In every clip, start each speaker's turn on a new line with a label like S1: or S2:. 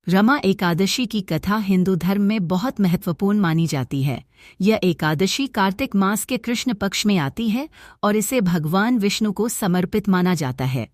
S1: रमा एकादशी की कथा हिंदू धर्म में बहुत महत्वपूर्ण मानी जाती है। यह एकादशी कार्तिक मास के कृष्ण पक्ष में आती है और इसे भगवान विष्णु को समर्पित माना जाता है।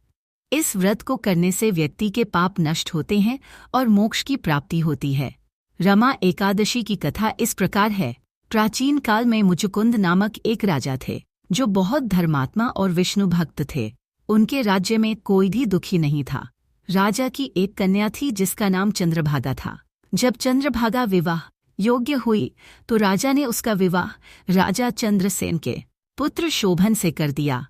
S1: इस व्रत को करने से व्यक्ति के पाप नष्ट होते हैं और मोक्ष की प्राप्ति होती है। रमा एकादशी की कथा इस प्रकार है। प्राचीन काल में मुचुकुंद नामक एक राजा थे, जो बहुत धर्मात्मा और विष्णु भक्त थे। उनके राज्य में कोई भी दुखी नहीं था। राजा की एक कन्या थी जिसका नाम चंद्रभागा था। जब चंद्रभागा विवाह योग्य हुई तो राजा ने उसका विवाह राजा चंद्रसेन के पुत्र शोभन से कर दिया।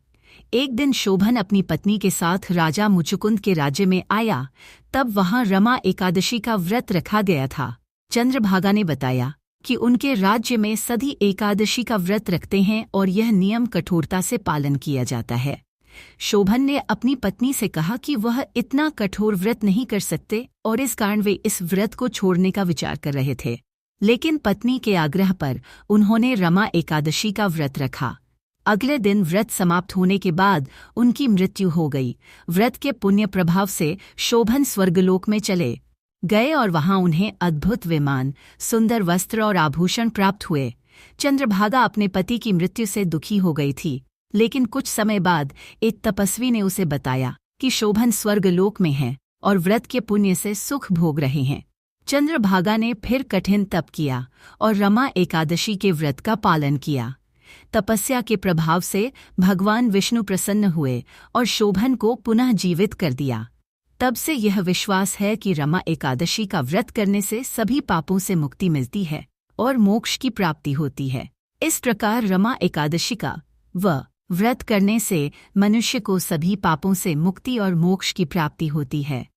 S1: एक दिन शोभन अपनी पत्नी के साथ राजा मुचुकुंद के राज्य में आया, तब वहां रमा एकादशी का व्रत रखा गया था। चंद्रभागा ने बताया कि उनके राज्य में सभी एकादशी का व्रत रखते हैं और यह नियम कठोरता से पालन किया जाता है। शोभन ने अपनी पत्नी से कहा कि वह इतना कठोर व्रत नहीं कर सकते और इस कारण वे इस व्रत को छोड़ने का विचार कर रहे थे। लेकिन पत्नी के आग्रह पर उन्होंने रमा एकादशी का व्रत रखा। अगले दिन व्रत समाप्त होने के बाद उनकी मृत्यु हो गई। व्रत के पुण्य प्रभाव से शोभन स्वर्गलोक में चले गए और वहां उन्हें अद्भुत विमान, सुंदर वस्त्र और आभूषण प्राप्त हुए। चंद्रभागा अपने पति की मृत्यु से दुखी हो गई थी, लेकिन कुछ समय बाद एक तपस्वी ने उसे बताया कि शोभन स्वर्गलोक में है और व्रत के पुण्य से सुख भोग रहे हैं। चंद्रभागा ने फिर कठिन तप किया और रमा एकादशी के व्रत का पालन किया। तपस्या के प्रभाव से भगवान विष्णु प्रसन्न हुए और शोभन को पुनः जीवित कर दिया। तब से यह विश्वास है कि रमा एकादशी का व्रत करने से सभी पापों से मुक्ति मिलती है और मोक्ष की प्राप्ति होती है। इस प्रकार रमा एकादशी का व्रत करने से मनुष्य को सभी पापों से मुक्ति और मोक्ष की प्राप्ति होती है।